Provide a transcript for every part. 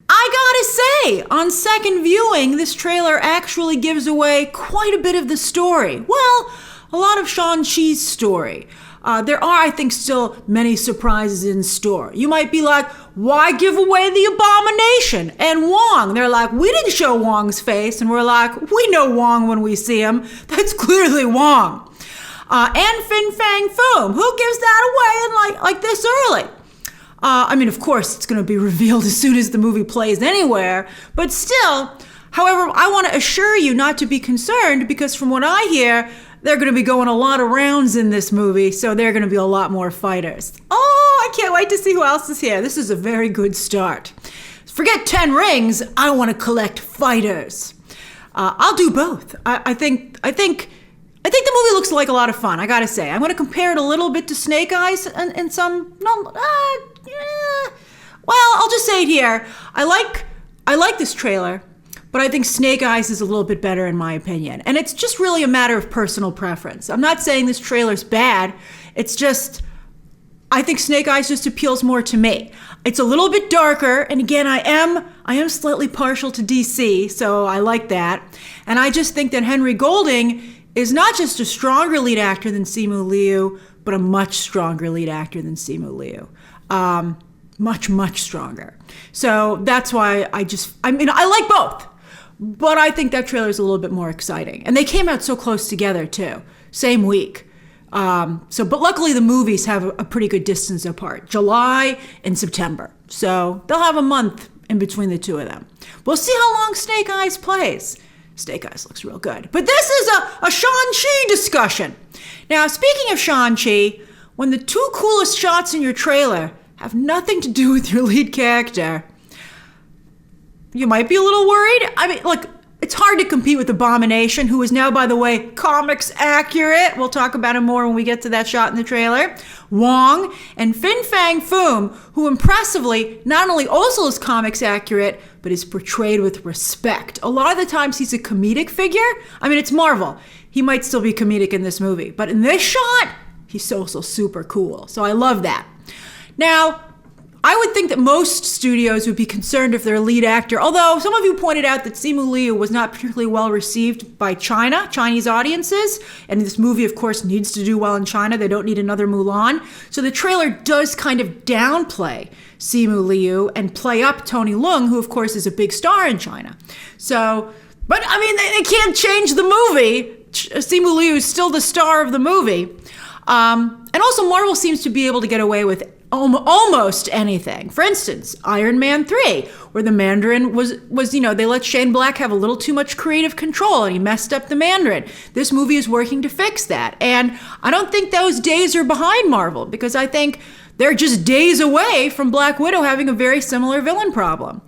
I gotta say, on second viewing, this trailer actually gives away quite a bit of the story. Well, a lot of Shang-Chi's story. There are, I think, still many surprises in store. You might be like, why give away the Abomination and Wong? They're like, we didn't show Wong's face. And we're like, we know Wong when we see him. That's clearly Wong. And Fang Foom. Who gives that away in like this early? I mean, of course, it's going to be revealed as soon as the movie plays anywhere. But still, however, I want to assure you not to be concerned, because from what I hear, they're going to be going a lot of rounds in this movie, so there are going to be a lot more fighters. Oh, I can't wait to see who else is here. This is a very good start. Forget 10 rings. I want to collect fighters. I'll do both. I think the movie looks like a lot of fun, I gotta say. I'm going to compare it a little bit to Snake Eyes and some... Well, I'll just say it here. I like this trailer, but I think Snake Eyes is a little bit better in my opinion. And it's just really a matter of personal preference. I'm not saying this trailer's bad. It's just, I think Snake Eyes just appeals more to me. It's a little bit darker, and again, I am slightly partial to DC, so I like that. And I just think that Henry Golding is not just a stronger lead actor than Simu Liu, but a much stronger lead actor than Simu Liu. Much stronger. So that's why I like both. But I think that trailer is a little bit more exciting. And they came out so close together, too. Same week. But luckily the movies have a pretty good distance apart. July and September. So they'll have a month in between the two of them. We'll see how long Snake Eyes plays. Snake Eyes looks real good. But this is a Shang-Chi discussion. Now, speaking of Shang-Chi, when the two coolest shots in your trailer have nothing to do with your lead character, you might be a little worried. I mean, look, it's hard to compete with Abomination, who is now, by the way, comics accurate. We'll talk about him more when we get to that shot in the trailer. Wong and Fang Foom, who impressively not only also is comics accurate, but is portrayed with respect. A lot of the times he's a comedic figure. I mean, it's Marvel. He might still be comedic in this movie, but in this shot, he's so super cool. So I love that. Now, I would think that most studios would be concerned if their lead actor, although some of you pointed out that Simu Liu was not particularly well received by Chinese audiences, and this movie, of course, needs to do well in China. They don't need another Mulan. So the trailer does kind of downplay Simu Liu and play up Tony Leung, who, of course, is a big star in China. So, but I mean, they can't change the movie. Simu Liu is still the star of the movie. And also, Marvel seems to be able to get away with almost anything. For instance, Iron Man 3, where the Mandarin was, they let Shane Black have a little too much creative control and he messed up the Mandarin. This movie is working to fix that. And I don't think those days are behind Marvel, because I think they're just days away from Black Widow having a very similar villain problem.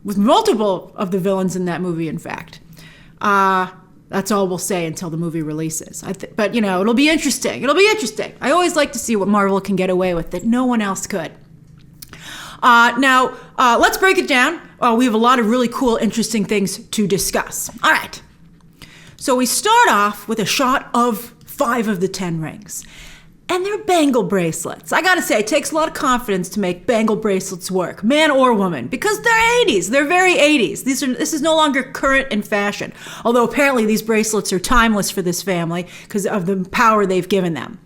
With multiple of the villains in that movie, in fact. That's all we'll say until the movie releases. But, it'll be interesting. It'll be interesting. I always like to see what Marvel can get away with that no one else could. Now, let's break it down. We have a lot of really cool, interesting things to discuss. All right. So we start off with a shot of 5 of the 10 rings. And they're bangle bracelets. I gotta say, it takes a lot of confidence to make bangle bracelets work, man or woman, because they're 80s. They're very 80s. This is no longer current in fashion. Although apparently these bracelets are timeless for this family because of the power they've given them.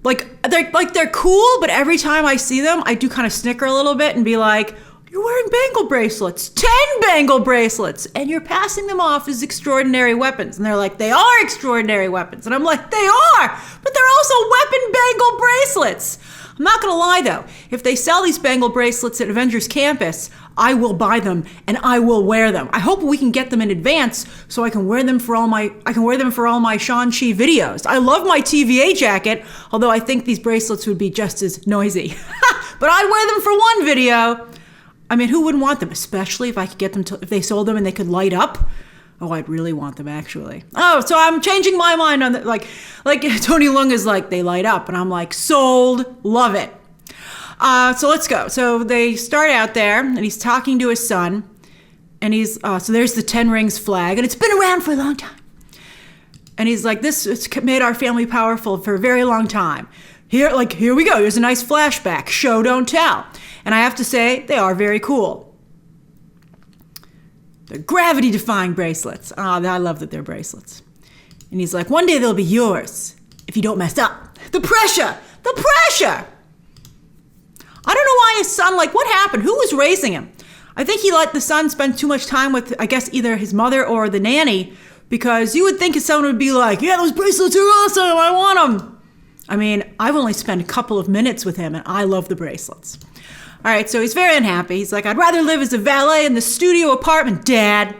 They're cool, but every time I see them, I do kind of snicker a little bit and be like, you're wearing bangle bracelets, 10 bangle bracelets, and you're passing them off as extraordinary weapons. And they're like, they are extraordinary weapons. And I'm like, they are, but they're also weapon bangle bracelets. I'm not gonna lie though, if they sell these bangle bracelets at Avengers Campus, I will buy them and I will wear them. I hope we can get them in advance so I can wear them for all my Shang-Chi videos. I love my TVA jacket, although I think these bracelets would be just as noisy. But I'd wear them for one video. I mean, who wouldn't want them? Especially if I could get them if they sold them and they could light up. Oh, I'd really want them, actually. Oh, so I'm changing my mind on like Tony Leung is like, they light up. And I'm like, sold, love it. So let's go. So they start out there and he's talking to his son. And so there's the 10 rings flag. And it's been around for a long time. And he's like, it's made our family powerful for a very long time. Here we go. Here's a nice flashback. Show, don't tell. And I have to say, they are very cool. They're gravity-defying bracelets. I love that they're bracelets. And he's like, one day they'll be yours if you don't mess up. The pressure! The pressure! I don't know why his son, like, what happened? Who was raising him? I think he let the son spend too much time with, I guess, either his mother or the nanny, because you would think his son would be like, yeah, those bracelets are awesome, I want them. I mean, I've only spent a couple of minutes with him, and I love the bracelets. All right, so he's very unhappy. He's like, I'd rather live as a valet in the studio apartment, Dad.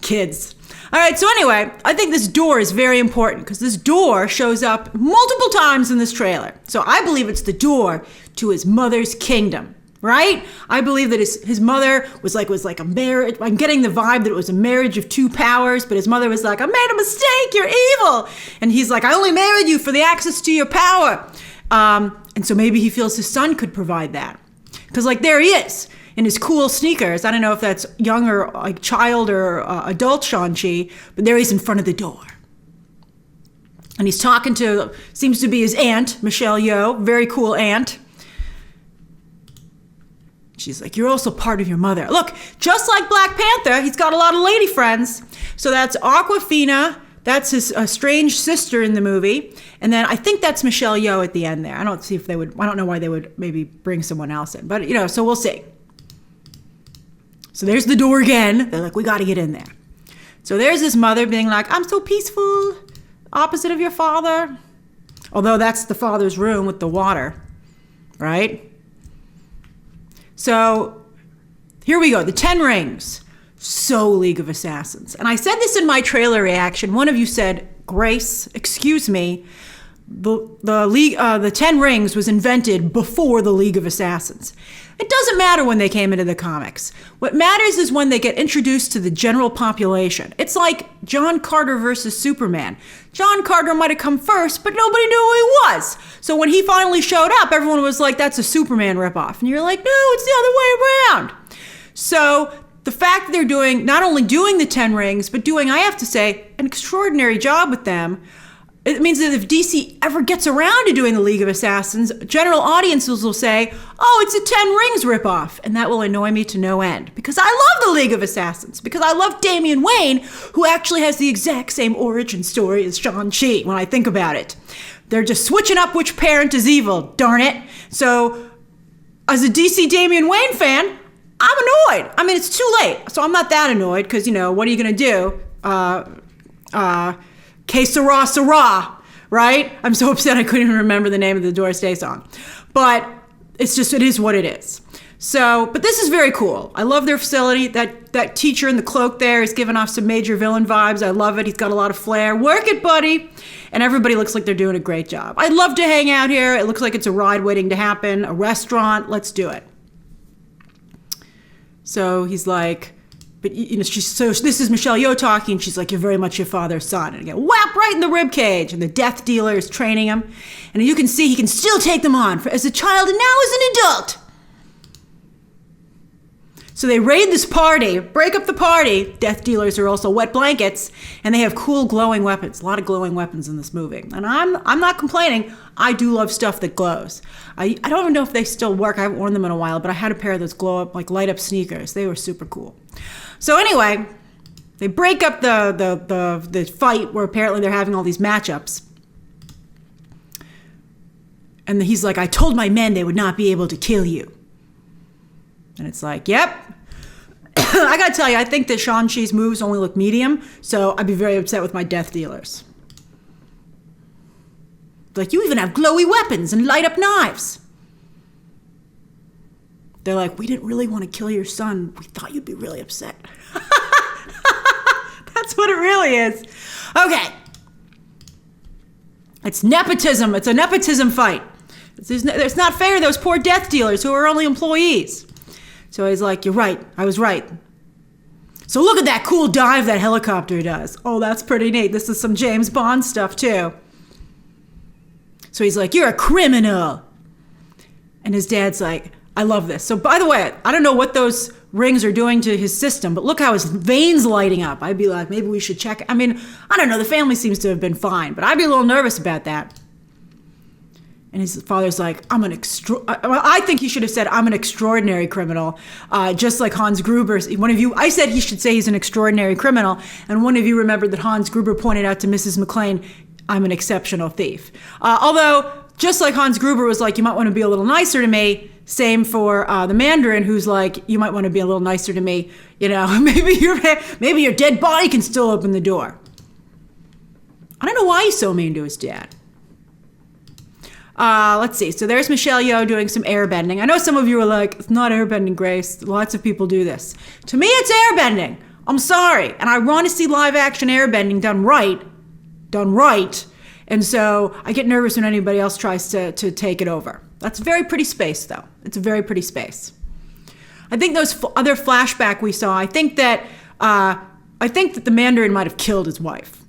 Kids. All right, so anyway, I think this door is very important because this door shows up multiple times in this trailer. So I believe it's the door to his mother's kingdom, right? I believe that his mother was like a marriage. I'm getting the vibe that it was a marriage of two powers, but his mother was like, I made a mistake, you're evil. And he's like, I only married you for the access to your power. And so maybe he feels his son could provide that. Because like there he is. In his cool sneakers. I don't know if that's young or like child or adult Shang-Chi, but there he's in front of the door. And he's talking to, seems to be his aunt, Michelle Yeoh, very cool aunt. She's like, you're also part of your mother. Look, just like Black Panther, he's got a lot of lady friends. So that's Awkwafina, that's his strange sister in the movie. And then I think that's Michelle Yeoh at the end there. I don't know why they would maybe bring someone else in, but so we'll see. So there's the door again. They're like, we got to get in there. So there's his mother being like, I'm so peaceful, opposite of your father. Although that's the father's room with the water, right? So here we go, the 10 rings. So League of Assassins. And I said this in my trailer reaction. One of you said, Grace, excuse me, the 10 rings was invented before the League of Assassins. It doesn't matter when they came into the comics. What matters is when they get introduced to the general population. It's like John Carter versus Superman. John Carter might have come first, but nobody knew who he was. So when he finally showed up, everyone was like, that's a Superman ripoff. And you're like, no, it's the other way around. So the fact that they're not only doing the 10 rings, but doing, I have to say, an extraordinary job with them. It means that if DC ever gets around to doing the League of Assassins, general audiences will say, oh, it's a 10 Rings ripoff. And that will annoy me to no end. Because I love the League of Assassins. Because I love Damian Wayne, who actually has the exact same origin story as Shang-Chi when I think about it. They're just switching up which parent is evil, darn it. So, as a DC Damian Wayne fan, I'm annoyed. I mean, it's too late. So I'm not that annoyed because, what are you going to do? Que sera, sera, right? I'm so upset I couldn't even remember the name of the Doris Day song. But it is what it is. So, but this is very cool. I love their facility. That teacher in the cloak there is giving off some major villain vibes. I love it. He's got a lot of flair. Work it, buddy. And everybody looks like they're doing a great job. I'd love to hang out here. It looks like it's a ride waiting to happen. A restaurant. Let's do it. So he's like, but so this is Michelle Yeoh talking, and she's like, you're very much your father's son. And again, whap right in the rib cage. And the death dealer is training him. And you can see he can still take them on as a child and now as an adult. So they raid this party, break up the party. Death dealers are also wet blankets, and they have cool glowing weapons. A lot of glowing weapons in this movie. And I'm not complaining. I do love stuff that glows. I don't even know if they still work. I haven't worn them in a while, but I had a pair of those glow up, like light up sneakers. They were super cool. So anyway, they break up the fight where apparently they're having all these matchups. And he's like, I told my men they would not be able to kill you. And it's like, yep. I gotta tell you, I think that Shang-Chi's moves only look medium, so I'd be very upset with my death dealers. Like, you even have glowy weapons and light up knives. They're like, we didn't really want to kill your son. We thought you'd be really upset. That's what it really is. Okay. It's nepotism. It's a nepotism fight. It's not fair to those poor death dealers who are only employees. So he's like, you're right. I was right. So look at that cool dive that helicopter does. Oh, that's pretty neat. This is some James Bond stuff, too. So he's like, you're a criminal. And his dad's like, I love this. So by the way, I don't know what those rings are doing to his system, but look how his veins lighting up. I'd be like, maybe we should check. I mean, I don't know. The family seems to have been fine, but I'd be a little nervous about that. And his father's like, I think he should have said, I'm an extraordinary criminal. Just like Hans Gruber. I said he should say he's an extraordinary criminal. And one of you remembered that Hans Gruber pointed out to Mrs. McClane, I'm an exceptional thief. Although, just like Hans Gruber was like, you might want to be a little nicer to me. Same for the Mandarin, who's like, you might want to be a little nicer to me. You know, maybe your dead body can still open the door. I don't know why he's so mean to his dad. Let's see. So there's Michelle Yeoh doing some airbending. I know some of you are like, it's not airbending, Grace. Lots of people do this. To me, it's airbending. I'm sorry. And I want to see live action airbending done right. And so I get nervous when anybody else tries to take it over. That's a very pretty space, though. It's a very pretty space. I think those other flashback we saw, I think that the Mandarin might have killed his wife.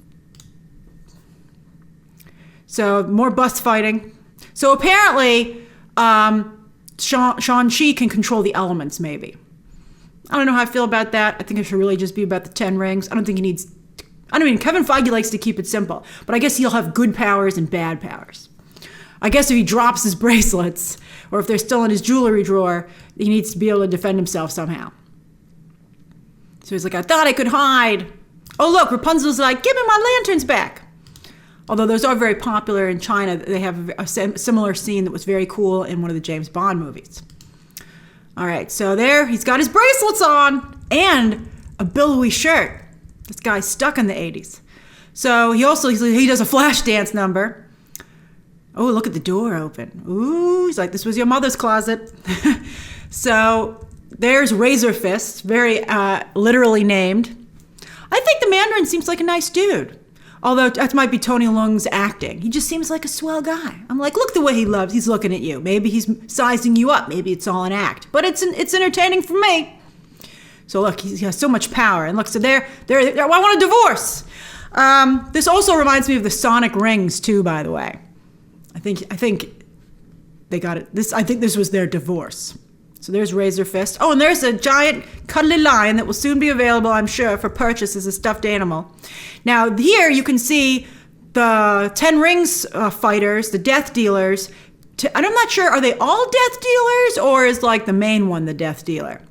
So more bus fighting. So apparently, Shang-Chi can control the elements, maybe. I don't know how I feel about that. I think it should really just be about the 10 rings. Kevin Feige likes to keep it simple, but I guess he'll have good powers and bad powers. I guess if he drops his bracelets, or if they're still in his jewelry drawer, he needs to be able to defend himself somehow. So he's like, I thought I could hide. Oh, look, Rapunzel's like, give me my lanterns back. Although those are very popular in China. They have a similar scene that was very cool in one of the James Bond movies. All right, so there, he's got his bracelets on and a billowy shirt. This guy's stuck in the 80s. So he does a flash dance number. Oh, look at the door open. Ooh, he's like, this was your mother's closet. So there's Razor Fist, very literally named. I think the Mandarin seems like a nice dude. Although that might be Tony Leung's acting. He just seems like a swell guy. I'm like, look the way he's looking at you. Maybe he's sizing you up. Maybe it's all an act. But it's entertaining for me. So look, he has so much power. And look, so there I want a divorce. This also reminds me of the Sonic rings too, by the way. I think they got it. I think this was their divorce. So there's Razor Fist. Oh, and there's a giant cuddly lion that will soon be available, I'm sure, for purchase as a stuffed animal. Now, here you can see the 10 Rings fighters, the Death Dealers. And I'm not sure, are they all Death Dealers, or is like the main one the Death Dealer?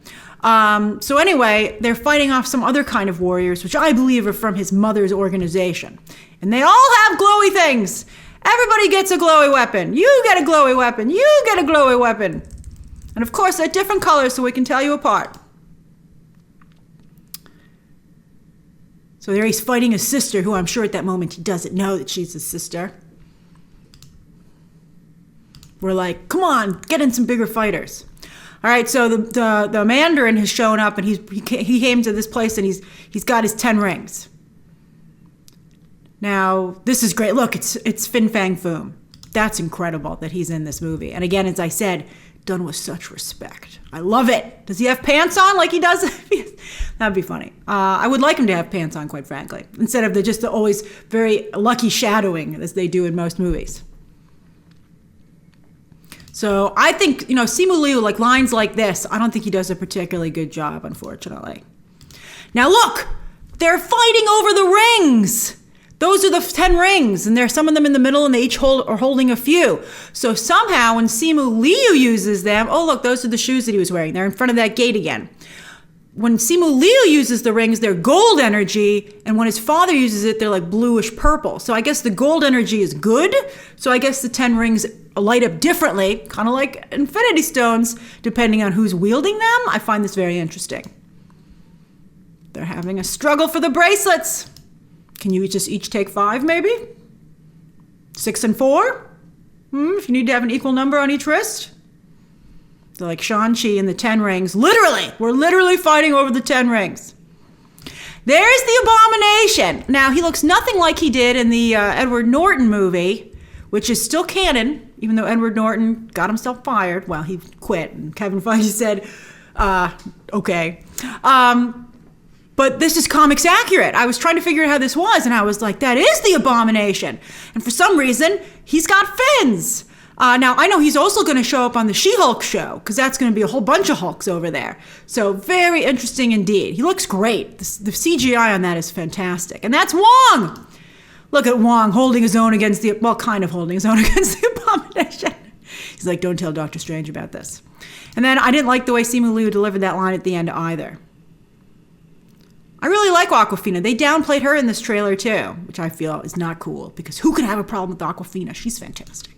So anyway, they're fighting off some other kind of warriors, which I believe are from his mother's organization. And they all have glowy things. Everybody gets a glowy weapon. You get a glowy weapon. You get a glowy weapon. And of course, they're different colors so we can tell you apart. So there he's fighting his sister, who I'm sure at that moment he doesn't know that she's his sister. We're like, come on, get in some bigger fighters. All right, so the Mandarin has shown up, and he came to this place, and he's got his 10 rings. Now, this is great. Look, it's Fang Foom. That's incredible that he's in this movie. And again, as I said, done with such respect. I love it. Does he have pants on like he does? That'd be funny. I would like him to have pants on, quite frankly, instead of the always very lucky shadowing as they do in most movies. So I think, Simu Liu, like lines like this, I don't think he does a particularly good job, unfortunately. Now look, they're fighting over the rings. Those are the 10 rings, and there's some of them in the middle, and they each are holding a few. So somehow, when Simu Liu uses them, oh look, those are the shoes that he was wearing. They're in front of that gate again. When Simu Liu uses the rings, they're gold energy, and when his father uses it, they're like bluish purple. So I guess the gold energy is good. So I guess the 10 rings light up differently, kind of like Infinity Stones, depending on who's wielding them. I find this very interesting. They're having a struggle for the bracelets. Can you just each take 5, maybe? 6 and 4? If you need to have an equal number on each wrist? They're like Shang-Chi and the 10 rings. Literally, we're literally fighting over the 10 rings. There's the Abomination. Now, he looks nothing like he did in the Edward Norton movie, which is still canon, even though Edward Norton got himself fired. Well, he quit, and Kevin Feige said, okay. But this is comics accurate. I was trying to figure out how this was, and I was like, that is the Abomination. And for some reason, he's got fins. Now, I know he's also going to show up on the She-Hulk show, because that's going to be a whole bunch of Hulks over there. So very interesting indeed. He looks great. The CGI on that is fantastic. And that's Wong. Look at Wong holding his own against kind of holding his own against the Abomination. He's like, don't tell Doctor Strange about this. And then I didn't like the way Simu Liu delivered that line at the end either. I really like Awkwafina. They downplayed her in this trailer too, which I feel is not cool, because who can have a problem with Awkwafina? She's fantastic.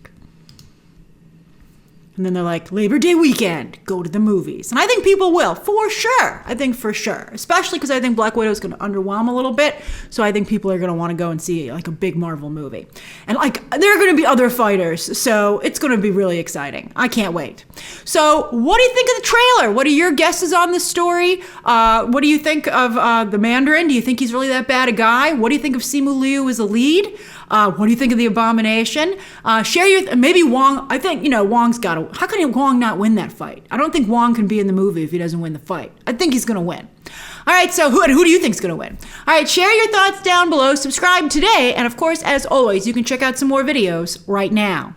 And then they're like, Labor Day weekend, go to the movies. And I think people will, for sure. I think for sure. Especially because I think Black Widow is going to underwhelm a little bit. So I think people are going to want to go and see like a big Marvel movie. And like, there are going to be other fighters. So it's going to be really exciting. I can't wait. So what do you think of the trailer? What are your guesses on the story? What do you think of the Mandarin? Do you think he's really that bad a guy? What do you think of Simu Liu as a lead? What do you think of the Abomination? Share your, maybe Wong, I think, Wong's got to, how can Wong not win that fight? I don't think Wong can be in the movie if he doesn't win the fight. I think he's going to win. All right, so who do you think is going to win? All right, share your thoughts down below, subscribe today, and of course, as always, you can check out some more videos right now.